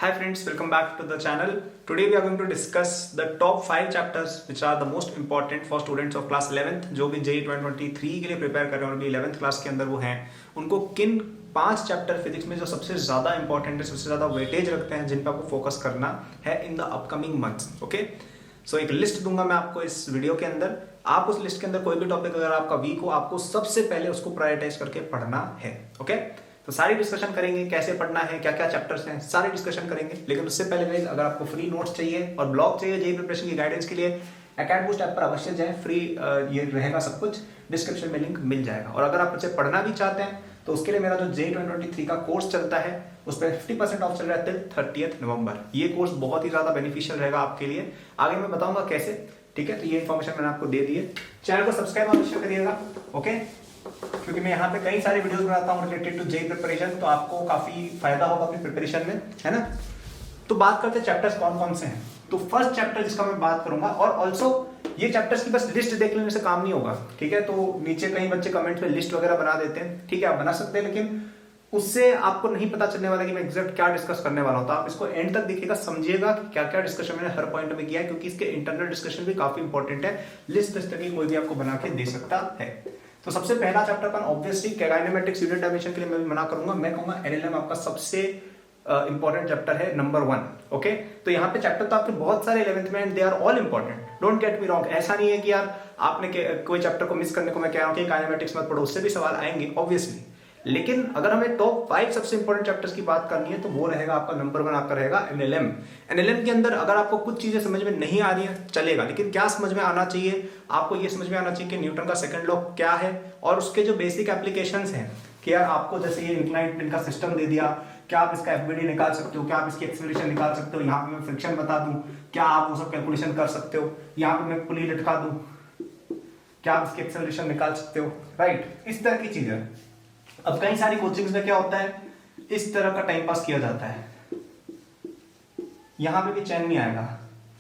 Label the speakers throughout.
Speaker 1: Hi friends, welcome back to the channel. Today we are going to discuss the top 5 chapters which are the most important for students of class 11th जो भी JEE 2023 के लिए prepare कर रहे हैं और भी 11th class के अंदर वो हैं, उनको किन 5 चैप्टर फिजिक्स में जो सबसे ज़्यादा इंपॉर्टेंट है, सबसे ज़्यादा वेटेज रखते हैं, जिन पर आपको फोकस करना है in the upcoming months. Okay, so एक लिस्ट दूंगा मैं आपको इस वीडियो के अंदर. आप उस लिस्ट के अंदर कोई भी टॉपिक अगर आपका वीक हो, आपको सबसे पहले उसको प्रायोरिटाइज करके पढ़ना है. ओके, तो सारी डिस्कशन करेंगे, कैसे पढ़ना है, क्या क्या चैप्टर्स हैं, सारे डिस्कशन करेंगे. लेकिन उससे पहले गाइस, अगर आपको फ्री नोट्स चाहिए और ब्लॉग चाहिए जेईई प्रिपरेशन की गाइडेंस के लिए, एकेडमी ऐप पर अवश्य जाएं. फ्री ये रहेगा सब कुछ, डिस्क्रिप्शन में लिंक मिल जाएगा. और अगर आप मुझसे पढ़ना भी चाहते हैं तो उसके लिए मेरा जो JEE 2023 का कोर्स चलता है उस पर 50% ऑफ चल रहा है टिल 30 नवंबर. ये कोर्स बहुत ही ज्यादा बेनिफिशियल रहेगा आपके लिए. आगे मैं बताऊंगा कैसे. ठीक है, तो ये इन्फॉर्मेशन मैंने आपको दे दी है. चैनल को सब्सक्राइब अवश्य करिएगा. ओके, क्योंकि मैं यहाँ पे कई सारे वीडियोस बनाता हूँ रिलेटेड टू JEE प्रिपरेशन, तो आपको काफी फायदा होगा अपनी प्रिपरेशन में, है ना. तो बात करते हैं चैप्टर्स कौन कौन से हैं. तो फर्स्ट चैप्टर जिसका मैं बात करूंगा, और ऑल्सो ये चैप्टर्स की बस लिस्ट देख लेने से काम नहीं होगा. ठीक है, तो नीचे कई बच्चे कमेंट में लिस्ट वगैरह बना देते हैं. ठीक है, आप बना सकते हैं, लेकिन उससे आपको नहीं पता चलने वाला कि मैं एग्जैक्ट क्या डिस्कस करने वाला हूं. तो आप इसको एंड तक देखिएगा, समझिएगा कि क्या क्या डिस्कशन मैंने हर पॉइंट में किया है, क्योंकि इसके इंटरनल डिस्कशन भी काफी इंपॉर्टेंट है. लिस्ट इस तरह की कोई भी आपको बना के दे सकता है. तो सबसे पहला चैप्टर अपन ऑब्वियसली काइनेमेटिक्स यूनिट डायमेंशन के लिए मैं भी मना करूंगा. मैं कहूंगा एनएलएम आपका सबसे इंपॉर्टेंट चैप्टर है, नंबर 1. ओके, तो यहाँ पे चैप्टर तो आपके बहुत सारे 11th में and they are all important. Don't get me wrong, ऐसा नहीं है कि यार आपने कोई चैप्टर को मिस करने को मैं कह रहा हूँ कि काइनेमेटिक्स मत पढ़ो, उससे भी सवाल आएंगे ऑब्वियसली. लेकिन अगर हमें टॉप 5 सबसे इंपॉर्टेंट चैप्टर्स की बात करनी है तो वो रहेगा आपका नंबर 1, आपका रहेगा एनएलएम. एनएलएम के अंदर अगर आपको कुछ चीजें समझ में नहीं आ रही है चलेगा, लेकिन क्या समझ में आना चाहिए, आपको ये समझ में आना चाहिए कि न्यूटन का सेकंड लॉ क्या है और उसके जो बेसिक एप्लीकेशंस हैं. कि यार आपको जैसे ये इंक्लाइंड प्लेन का सिस्टम दे दिया, क्या आप इसका एफबीडी निकाल सकते हो, क्या आप इसकी एक्सेलरेशन निकाल सकते हो, यहाँ पे मैं फ्रिक्शन बता दूं, क्या आप वो सब कैलकुलेशन कर सकते हो, यहाँ पे मैं पुली लटका दूं, क्या आप इसकी एक्सेलरेशन निकाल सकते हो, राइट. इस तरह की चीजें. अब कई सारी कोचिंग्स में क्या होता है, इस तरह का टाइम पास किया जाता है. यहां पे भी चैन नहीं आएगा,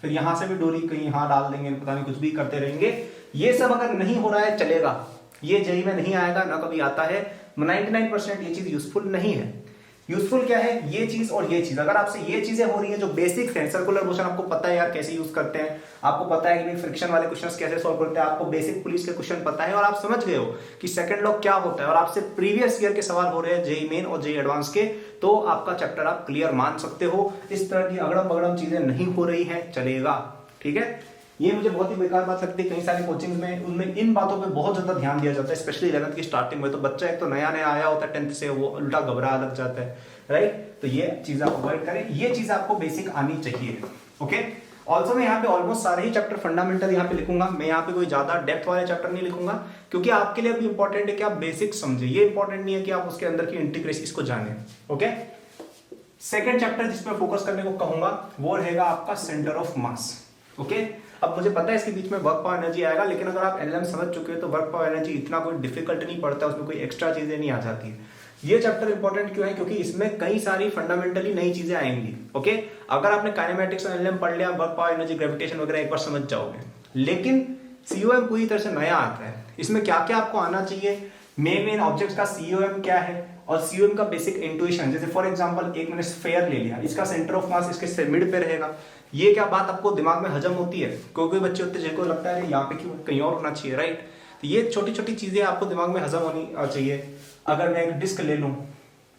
Speaker 1: फिर यहां से भी डोरी कहीं यहां डाल देंगे, पता नहीं कुछ भी करते रहेंगे. ये सब अगर नहीं हो रहा है चलेगा, ये जेईई में नहीं आएगा, ना कभी आता है. 99% ये चीज यूजफुल नहीं है. यूजफुल क्या है, ये चीज और ये चीज. अगर आपसे ये चीजें हो रही है जो बेसिक्स हैं, सर्कुलर मोशन आपको पता है यार कैसे यूज करते हैं, आपको पता है कि फ्रिक्शन वाले क्वेश्चंस कैसे सॉल्व करते हैं, आपको बेसिक पुलिस के क्वेश्चन पता है और आप समझ गए हो कि सेकंड लॉ क्या होता है, और आपसे प्रीवियस ईयर के सवाल हो रहे हैं जेईई मेन और जेईई एडवांस के, तो आपका चैप्टर आप क्लियर मान सकते हो. इस तरह की अगड़म बगड़म चीजें नहीं हो रही है, चलेगा. ठीक है, ये मुझे बहुत ही बेकार बात लगती है. कई सारे कोचिंग में उनमें इन बातों पे बहुत ज्यादा ध्यान दिया जाता है, स्पेशली 11th की स्टार्टिंग में. तो बच्चा एक तो नया नया आया होता है 10th से, वो उल्टा घबरा लग जाता है, राइट. तो ये चीज आप अवॉइड करें, ये चीज आपको बेसिक आनी चाहिए. ओके, ऑल्सो मैं यहाँ पे ऑलमोस्ट सारे ही चैप्टर फंडामेंटल यहाँ पे लिखूंगा. मैं यहाँ पे कोई ज्यादा डेप्थ वाले चैप्टर नहीं लिखूंगा, क्योंकि आपके लिए भी इंपॉर्टेंट है कि आप बेसिक समझे. ये इंपॉर्टेंट नहीं है कि आप उसके अंदर की इंटीग्रेसिस को जाने. ओके, सेकेंड चैप्टर जिसमें फोकस करने को कहूंगा वो रहेगा आपका सेंटर ऑफ मास. ओके, अब मुझे पता है इसके बीच में वर्क पावर एनर्जी आएगा, लेकिन अगर आप एनएलएम समझ चुके हो तो वर्क पावर एनर्जी इतना कोई डिफिकल्ट नहीं पड़ता, उसमें कोई एक्स्ट्रा चीजें नहीं आ जाती है. ये चैप्टर इंपॉर्टेंट क्यों है, क्योंकि इसमें कई सारी फंडामेंटली नई चीजें आएंगी. ओके, अगर आपने काइनेमेटिक्स और एनएलएम पढ़ लिया, वर्क पावर एनर्जी ग्रेविटेशन वगैरह एक बार समझ जाओगे. लेकिन सीओएम पूरी तरह से नया आता है. इसमें क्या क्या आपको आना चाहिए, मेन ऑब्जेक्ट्स का सीओएम क्या है, और सीओएम का बेसिक इंट्यूशन. जैसे फॉर एग्जांपल एक मैंने स्फेयर ले लिया, इसका सेंटर ऑफ मास इसके मिड पे रहेगा. ये क्या बात आपको दिमाग में हजम होती है. कोई बच्चे होते हैं जिनको लगता है यहाँ पे क्यों, कहीं और होना चाहिए, राइट. तो ये छोटी छोटी चीजें आपको दिमाग में हजम होनी चाहिए. अगर मैं एक डिस्क ले लूं,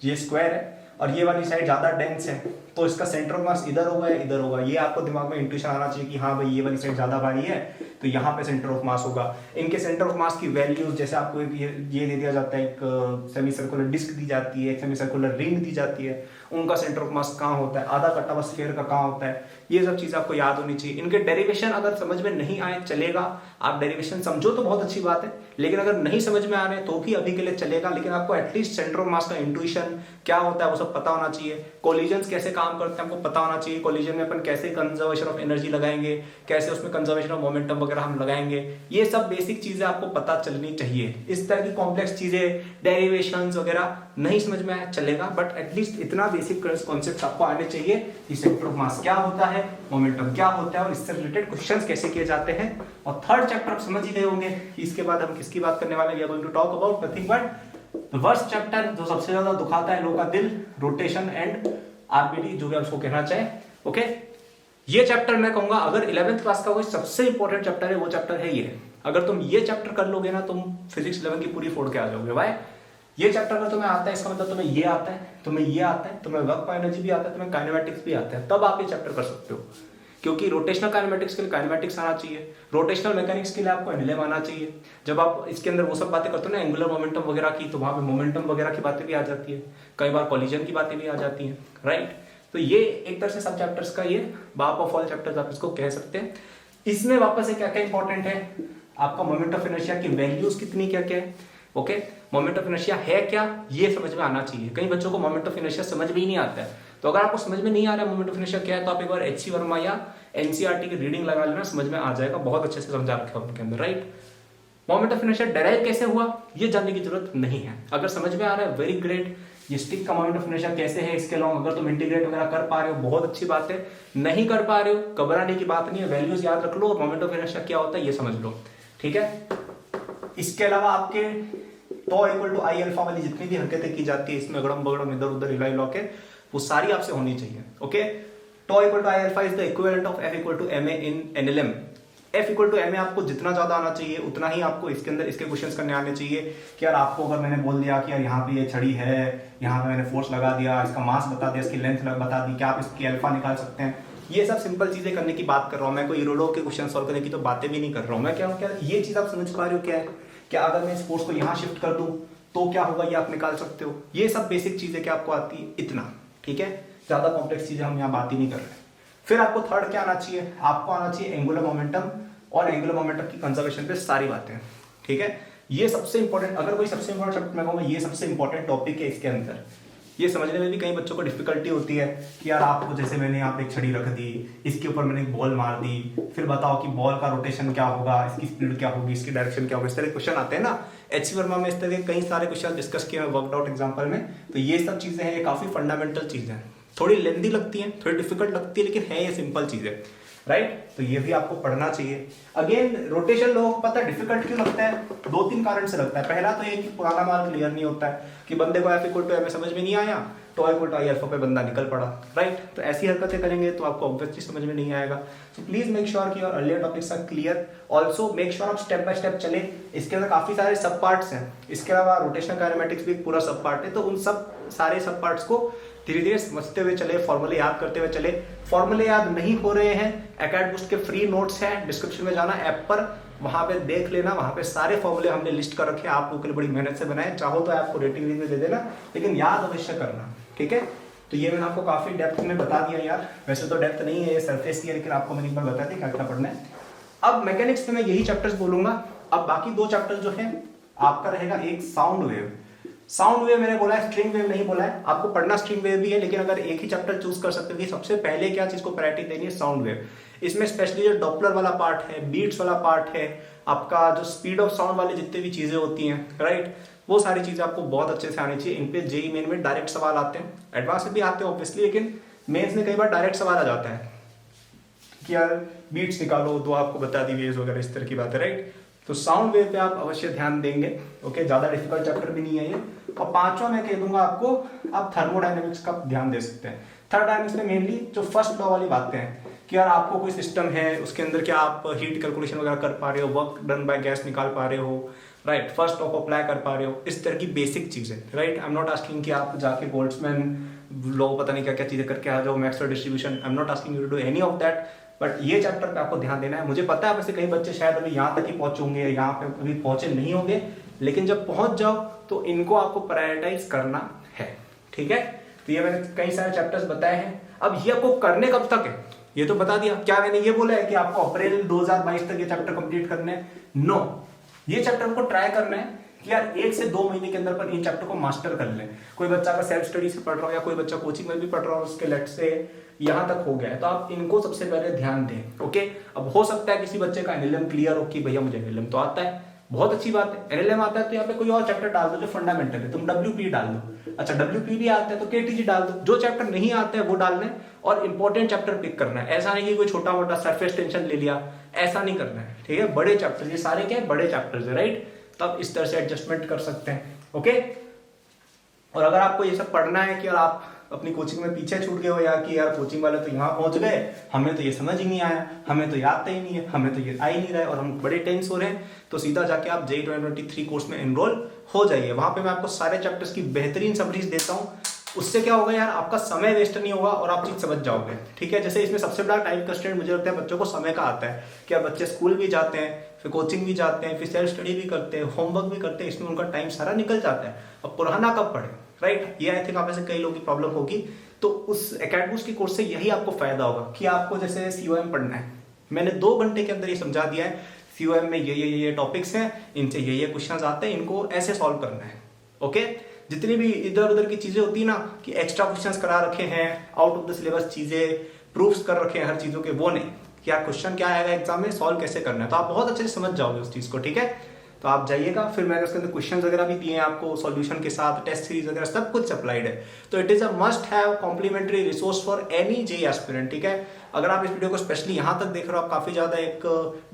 Speaker 1: ये स्क्वायर है और ये वाली साइड ज्यादा डेंस है, तो इसका सेंटर ऑफ मास इधर होगा या इधर होगा. ये आपको दिमाग में इंट्यूशन आना चाहिए कि हाँ भाई ये वाली साइड ज्यादा भारी है, तो यहाँ पे सेंटर ऑफ मास होगा. इनके सेंटर ऑफ मास की वैल्यूज, जैसे आपको ये दे दिया जाता है, एक सेमी सर्कुलर डिस्क दी जाती है, एक सेमी सर्कुलर रिंग दी जाती है, उनका सेंटर ऑफ मास कहाँ होता है, आधा कटा हुआ स्फीयर का कहाँ होता है, ये सब चीज आपको याद होनी चाहिए. इनके डेरिवेशन अगर समझ में नहीं आए चलेगा, आप डेरिवेशन समझो तो बहुत अच्छी बात है, लेकिन अगर नहीं समझ में आ रहे तो भी अभी के लिए चलेगा. लेकिन आपको एटलीस्ट सेंटर ऑफ मास का इंट्यूशन क्या होता है वो सब पता होना चाहिए. कोलिजन्स कैसे काम करते हैं आपको पता होना चाहिए. कोलिजन में अपन कैसे कंजर्वेशन ऑफ एनर्जी लगाएंगे, कैसे उसमें कंजर्वेशन ऑफ मोमेंटम वगैरह हम लगाएंगे, ये सब बेसिक चीजें आपको पता चलनी चाहिए. इस तरह की कॉम्प्लेक्स चीजें, डेरिवेशंस वगैरह नहीं समझ में आया चलेगा, बट एटलीस्ट इतना बेसिक कॉन्सेप्ट आपको आने चाहिए कि सेंटर ऑफ मास क्या होता है, मोमेंटम क्या होता है, और इससे रिलेटेड क्वेश्चंस कैसे किए जाते हैं. और थर्ड चैप्टर आप समझ ही गए होंगे कि इसके बाद हम किसकी बात करने वाले हैं. We are going to talk about nothing but the worst chapter, जो सबसे ज्यादा दुखाता है लोगों का दिल, रोटेशन एंड आरबीडी, जो भी आप उसको कहना चाहें। ओके, ये चैप्टर मैं कहूंगा अगर 11th क्लास का कोई सबसे इंपॉर्टेंट चैप्टर है वो चैप्टर है ये। अगर तुम ये चैप्टर कर लोगे ना तुम फिजिक्स 11 की पूरी फोड़ के आ जाओगे भाई। ये चैप्टर अगर तुम्हें आता है इसका मतलब तुम्हें ये आता है, तुम्हें ये आता है, तुम्हें वर्क ऑफ एनर्जी भी आता है, तुम्हें काइनेमेटिक्स भी आता है, तब आप ये चैप्टर कर सकते हो। क्योंकि रोटेशनल काइनेमेटिक्स के लिए काइनेमेटिक्स आना चाहिए, रोटेशनल मैकेनिक्स के लिए आपको एनएलएम आना चाहिए। जब आप इसके अंदर वो सब बातें करते हो ना एंगुलर मोमेंटम वगैरह की, तो वहां पे मोमेंटम वगैरह की बातें भी आ जाती है, कई बार कॉलिजन की बातें भी आ जाती हैं, राइट। तो ये एक तरह से सब चैप्टर्स का ये बाप ऑफ ऑल चैप्टर्स आप इसको कह सकते हैं। इसमें वापस से क्या क्या इंपॉर्टेंट है, आपका मोमेंट ऑफ इनर्शिया की वैल्यूज कितनी क्या क्या है। ओके, मोमेंट ऑफ इनर्शिया है क्या ये समझ में आना चाहिए। कई बच्चों को मोमेंट ऑफ इनर्शिया समझ में ही नहीं आता है, तो अगर आपको समझ में नहीं आ रहा है मोमेंट ऑफ इनर्शिया क्या है, तो आप एक बार एचसी वर्मा या एनसीईआरटी की रीडिंग लगा लेना, समझ में आ जाएगा, बहुत अच्छे से समझा रखा है उनके अंदर, right. Moment of inertia derive कैसे हुआ ये जानने की जरूरत नहीं है, अगर समझ में आ रहा है वेरी ग्रेट। ये स्टिक का मोमेंट ऑफ इनर्शिया कैसे है इसके अलावा अगर तुम इंटीग्रेट वगैरह कर पा रहे हो बहुत अच्छी बात है, नहीं कर पा रहे हो घबराने की बात नहीं है, वैल्यूज याद रख लो और मोमेंट ऑफ इनर्शिया क्या होता है ये समझ लो, ठीक है। इसके अलावा आपके टॉ इक्वल टू आई अल्फा वाली जितनी भी हरकतें की जाती है इसमें अगड़म बगड़म इधर उधर हिला हिला के, वो सारी आपसे होनी चाहिए। Okay, tau equal to I alpha is the equivalent of F equal to M A in NLM. F equal to M A आपको जितना ज्यादा आना चाहिए उतना ही आपको इसके अंदर इसके क्वेश्चंस करने आने चाहिए। कि यार आपको अगर मैंने बोल दिया कि यार यहाँ पे ये छड़ी है, यहाँ पे मैंने फोर्स लगा दिया, इसका मास बता दिया, इसकी लेंथ बता दी, क्या आप इसकी अल्फा निकाल सकते हैं, ये सब सिंपल चीजें करने की बात कर रहा हूँ मैं, कोई यूरोडो के क्वेश्चन सॉल्व करने की तो बातें भी नहीं कर रहा हूँ मैं। क्या ये चीज आप समझ पा रहे हो क्या है, क्या अगर मैं इस फोर्स को यहाँ शिफ्ट कर दूं तो क्या होगा ये आप निकाल सकते हो। ये सब बेसिक चीजें क्या आपको आती है इतना, ठीक है, ज्यादा कॉम्प्लेक्स चीजें हम यहाँ बात ही नहीं कर रहे। फिर आपको थर्ड क्या आना चाहिए, आपको आना चाहिए एंगुलर मोमेंटम और एंगुलर मोमेंटम की कंजर्वेशन पे सारी बातें, ठीक है। ये सबसे इंपॉर्टेंट, अगर कोई सबसे इंपॉर्टेंट चैप्टर मैं कहूँगा ये सबसे इंपॉर्टेंट टॉपिक है इसके अंदर। ये समझने में भी कई बच्चों को डिफिकल्टी होती है कि यार आपको जैसे मैंने यहाँ पे एक छड़ी रख दी, इसके ऊपर मैंने एक बॉल मार दी, फिर बताओ कि बॉल का रोटेशन क्या होगा, इसकी स्पीड क्या होगी, इसकी डायरेक्शन क्या होगी, इस तरह के क्वेश्चन आते हैं ना। एचसी वर्मा में इस तरह के कई सारे क्वेश्चन डिस्कस किए वर्कड आउट एग्जाम्पल में। तो ये सब चीजें हैं, ये काफी फंडामेंटल चीजें हैं, थोड़ी लेंदी लगती हैं, थोड़ी डिफिकल्ट लगती है, लेकिन है ये सिंपल चीजें, राइट। तो ये भी आपको पढ़ना चाहिए। अगेन रोटेशन लोगों को पता है डिफिकल्ट क्यों लगता है, दो तीन कारण से लगता है। पहला तो ये कि पुराना माल क्लियर नहीं होता है, कि बंदे को एफ इक्वल टू एम समझ में नहीं आया, टॉ इक्वल टू आई अल्फा पे बंदा निकल पड़ा, राइट। तो ऐसी हरकतें करेंगे तो आपको ऑब्वियसली समझ में नहीं आएगा। सो प्लीज मेक श्योर कि your earlier topics are clear. Also make sure आप स्टेप बाय स्टेप चले, इसके अंदर काफी सारे सब पार्ट्स हैं, इसके अलावा रोटेशनल काइनेमेटिक्स भी एक पूरा सब पार्ट है, तो उन सब सारे सब पार्ट्स को धीरे धीरे समझते हुए चले, फॉर्मूले याद करते हुए चले। फॉर्मूले याद नहीं हो रहे हैं, एकेडबूस्ट के फ्री नोट्स हैं, डिस्क्रिप्शन में जाना ऐप पर, वहां पे देख लेना, वहां पे सारे फॉर्मूले हमने लिस्ट कर रखे हैं, आप लोगों के लिए बड़ी मेहनत से बनाए। चाहो तो आपको रेटिंग में दे देना, लेकिन याद अवश्य करना, ठीक है। तो ये मैंने आपको काफी डेप्थ में बता दिया यार, वैसे तो डेप्थ नहीं है, ये सरफेस की है, लेकिन आपको मैंने एक बार बता दी क्या क्या पढ़ना है। अब मैकेनिक्स में मैं यही चैप्टर्स बोलूंगा। अब बाकी दो चैप्टर जो है आपका रहेगा, एक साउंड वेव। साउंड वेव मैंने बोला है, स्ट्रिंग वेव नहीं बोला है, आपको पढ़ना स्ट्रिंग वेव भी है, लेकिन अगर एक ही चैप्टर चूज कर सकते हो सबसे पहले क्या चीज को प्रायोरिटी देनी है, साउंड वेव। इसमें स्पेशली जो डॉपलर वाला पार्ट है, बीट्स वाला पार्ट है, आपका जो स्पीड ऑफ साउंड वाले जितने भी चीजें होती हैं, राइट, वो सारी चीजें आपको बहुत अच्छे से आनी चाहिए। इन पे जेई मेन में डायरेक्ट सवाल आते हैं, एडवांस में भी आते हैं ऑब्वियसली, लेकिन मेंस में कई बार डायरेक्ट सवाल आ जाता है कि यार बीट्स निकालो, तो आपको बता दी वेव्स वगैरह, इस तरह की बात है, राइट। तो साउंड वेव पे आप अवश्य ध्यान देंगे, ओके, ज्यादा डिफिकल्ट चैप्टर भी नहीं है ये। और पांचवा मैं कह दूंगा आपको, आप थर्मोडायनेमिक्स का ध्यान दे सकते हैं। थर्मोडायनेमिक्स में मेनली जो फर्स्ट लॉ वाली बातें हैं कि यार आपको कोई सिस्टम है, उसके अंदर क्या आप हीट कैलकुलेशन वगैरह कर पा रहे हो, वर्क डन बाय गैस निकाल पा रहे हो, राइट, फर्स्ट लॉ को अप्लाई कर पा रहे हो, इस तरह की बेसिक चीजें, right. I am not asking कि आप जाके बोल्ट्जमैन लॉ पता नहीं क्या क्या चीजें करके आ जाओ, Maxwell distribution, I am not asking you to do any of that, but ये चैप्टर पे आपको ध्यान देना है। मुझे पता है वैसे कई बच्चे शायद अभी यहाँ तक ही पहुंचोगे, यहाँ पे अभी पहुंचे नहीं होंगे, लेकिन जब पहुंच जाओ तो इनको आपको प्रायोरिटाइज करना है, ठीक है। तो ये मैंने कई सारे चैप्टर्स बताए हैं। अब ये आपको करने कब तक है ये तो बता दिया, क्या मैंने ये बोला है कि आपको अप्रैल 2022 तक ये चैप्टर कंप्लीट करने हैं, नो। ये चैप्टर को ट्राई करना है कि यार 1 से 2 महीने के अंदर पर इन चैप्टर को मास्टर कर लें। कोई बच्चा अगर सेल्फ स्टडी से पढ़ रहा हो या कोई बच्चा कोचिंग में भी पढ़ रहा हो, उसके लेट से यहाँ तक हो गया है, तो आप इनको सबसे पहले ध्यान दें, ओके। अब हो सकता है किसी बच्चे का एनएलएम क्लियर हो कि भैया मुझे एनएलएम तो आता है, बहुत अच्छी बात है, एनएलएम आता है तो यहाँ पे कोई और चैप्टर डाल दो जो फंडामेंटल है, तुम डब्ल्यूपी डाल दो, अच्छा डब्ल्यूपी भी आता है तो केटीजी डाल दो, जो चैप्टर नहीं आता है वो डालना है और इंपॉर्टेंट चैप्टर पिक करना है। ऐसा नहीं कि कोई छोटा मोटा सरफेस टेंशन ले लिया, ऐसा नहीं करना है, ठीक है। बड़े चैप्टर, ये सारे क्या है, बड़े चैप्टर्स है, राइट। तब इस तरह से एडजस्टमेंट कर सकते हैं, ओके। और अगर आपको ये सब पढ़ना है कि आप अपनी कोचिंग में पीछे छूट गए हो, या कि यार कोचिंग वाले तो यहाँ पहुंच गए, हमें तो ये समझ ही नहीं आया, हमें तो याद ही नहीं है, हमें तो ये आ ही नहीं रहा है और हम बड़े टेंस हो रहे हैं, तो सीधा जाके आप JEE 2023 कोर्स में एनरोल हो जाइए। वहां पे मैं आपको सारे चैप्टर्स की बेहतरीन समरीज देता हूँ। उससे क्या होगा यार, आपका समय वेस्ट नहीं होगा और आप चीज समझ जाओगे। ठीक है, जैसे इसमें सबसे बड़ा टाइम कंस्ट्रेंट मुझे लगता है बच्चों को समय का आता है कि यार बच्चे स्कूल भी जाते हैं, फिर कोचिंग भी जाते हैं, फिर सेल्फ स्टडी भी करते हैं, होमवर्क भी करते हैं, इसमें उनका टाइम सारा निकल जाता है। अब पुराना कब पढ़े, राइट? ये आई थिंक आप में से कई लोगों की प्रॉब्लम होगी। तो उस एकेडबूस्ट की कोर्स से यही आपको फायदा होगा कि आपको जैसे COM पढ़ना है, मैंने 2 घंटे के अंदर ये समझा दिया है COM में ये टॉपिक्स हैं, इनसे ये क्वेश्चंस आते हैं, इनको ऐसे सॉल्व करना है। ओके, जितनी भी इधर उधर की चीजें होती है ना कि एक्स्ट्रा क्वेश्चंस करा रखे हैं, आउट ऑफ द सिलेबस चीजें प्रूफ्स कर रखे हैं हर चीजों के, वो नहीं कि यार क्वेश्चन क्या आएगा एग्जाम में, सॉल्व कैसे करना है, तो आप बहुत अच्छे से समझ जाओगे उस चीज को। ठीक है, तो आप जाइएगा। फिर मैंने उसके अंदर क्वेश्चन वगैरह भी दिए हैं आपको सॉल्यूशन के साथ, टेस्ट सीरीज वगैरह सब कुछ अप्लाइड है। तो it is a must have complementary resource for any JEE aspirant. ठीक है, अगर आप इस वीडियो को स्पेशली यहाँ तक देख रहे हो, आप काफी ज्यादा एक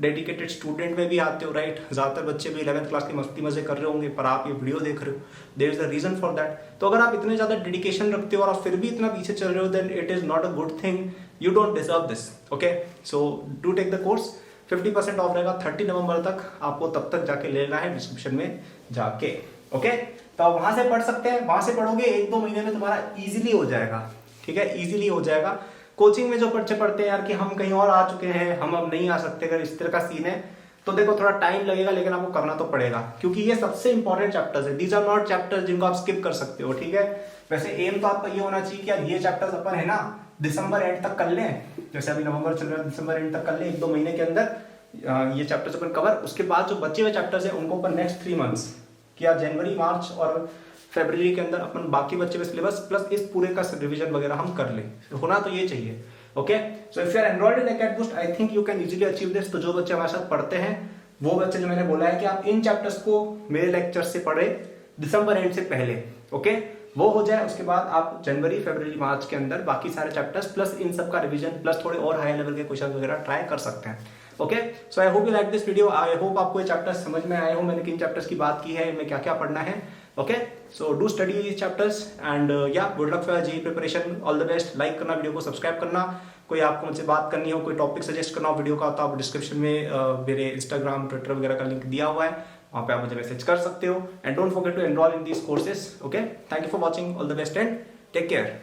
Speaker 1: डेडिकेटेड स्टूडेंट में भी आते हो, राइट? ज्यादातर बच्चे भी 11th क्लास की मस्ती मजे कर रहे होंगे, पर आप ये वीडियो देख रहे हो, there is a reason for that. तो अगर आप इतने ज्यादा डेडिकेशन रखते हो और आप फिर भी इतना पीछे चल रहे हो, then it is not a good thing, you don't deserve this. Okay, so do take the course, 50% off रहेगा 30 नवंबर तक, आपको तब तक जाके लेना है डिस्क्रिप्शन में जाके। ओके, तो आप वहां से पढ़ सकते हैं, वहां से पढ़ोगे 1-2 महीने में तुम्हारा इजीली हो जाएगा। ठीक है, इजीली हो जाएगा। कोचिंग में जो बच्चे पढ़ते हैं यार कि हम कहीं और आ चुके हैं, हम अब नहीं आ सकते, अगर इस तरह का सीन है तो देखो थोड़ा टाइम लगेगा, लेकिन आपको करना तो पड़ेगा, क्योंकि ये सबसे इंपॉर्टेंट चैप्टर्स है। दीज आर नॉट चैप्टर्स जिनको आप स्किप कर सकते हो। ठीक है, वैसे एम तो आपका ये होना चाहिए कि यार ये चैप्टर्स अपन है ना दिसंबर एंड तक कर लें, जैसे अभी नवंबर चल रहा है, दिसंबर एंड तक कर लें, 1-2 महीने के अंदर ये चैप्टर्स अपन कवर। उसके बाद जो बचे हुए चैप्टर्स हैं उनको अपन नेक्स्ट 3 मंथ्स किया, जनवरी, मार्च और फरवरी के अंदर अपन बाकी बचे हुए सिलेबस प्लस इस पूरे का रिवीजन वगैरह हम कर लें। होना तो ये चाहिए। Okay, so if you are enrolled in Acadboost, I think you can easily achieve this. तो जो बच्चे हमारे साथ पढ़ते हैं, वो बच्चे जो मैंने बोला है कि आप इन चैप्टर्स को मेरे लेक्चर से पढ़े दिसंबर एंड से पहले, ओके, वो हो जाए। उसके बाद आप जनवरी, फरवरी, मार्च के अंदर बाकी सारे चैप्टर्स प्लस इन सब का रिवीजन प्लस थोड़े और हाई लेवल के क्वेश्चन वगैरह ट्राई कर सकते हैं। Okay, so I hope you like this video. I hope आपको ये चैप्टर्स समझ में आए हो, मैंने किन चैप्टर्स की बात की है, इनमें क्या क्या पढ़ना है। Okay, so do study these chapters and yeah good luck for JEE preparation, all the best. Like करना, वीडियो को सब्सक्राइब करना। कोई आपको मुझसे बात करनी हो, कोई टॉपिक सजेस्ट करना हो वीडियो का, तो आप डिस्क्रिप्शन में मेरे इंस्टाग्राम, ट्विटर वगैरह का लिंक दिया हुआ है, वहाँ पे आप मुझे मैसेज कर सकते हो। And don't forget to enroll in these courses. Okay, thank you for watching, all the best and take care.